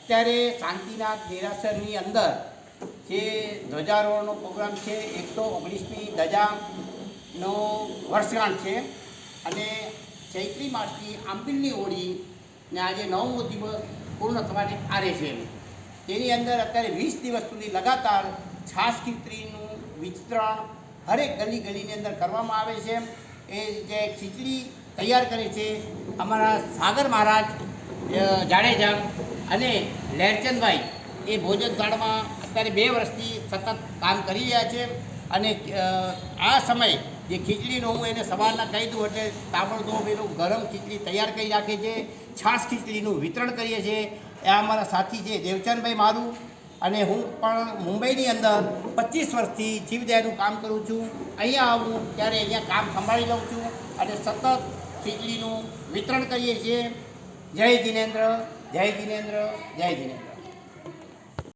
અત્યારે શાંતિનાથ દેરાસરની અંદર જે ધ્વજારોહણનો પ્રોગ્રામ છે 119મી ધજાનો વર્ષગાંઠ છે અને ચૈત્રી માસની આંબિલની હોળીને આજે 9મો દિવસ પૂર્ણ થવાને આરે છે. તેની અંદર અત્યારે 20 દિવસ સુધી લગાતાર છાશ ખીચડીનું વિતરણ હરેક ગલી ગલીની અંદર કરવામાં આવે છે. એ જે ખીચડી તૈયાર કરે છે અમારા સાગર મહારાજ જાડેજા અને લહેરચંદભાઈ એ ભોજનશાળામાં અત્યારે 2 વર્ષથી સતત કામ કરી રહ્યા છે. અને આ સમય જે ખીચડીનો હું એને સવારના કહી દઉં એટલે તાબડતોબ એનું ગરમ ખીચડી તૈયાર કરી રાખે છે. છાશ ખીચડીનું વિતરણ કરીએ છીએ. એ અમારા સાથી છે દેવચંદભાઈ મારું, અને હું પણ મુંબઈની અંદર 25 વર્ષથી જીવદયાનું કામ કરું છું. અહીંયા આવું ત્યારે અહીંયા કામ સંભાળી લઉં છું અને સતત ખીચડીનું વિતરણ કરીએ છીએ. જય જિનેન્દ્ર, જય જિનેન્દ્ર, જય જિનેન્દ્ર.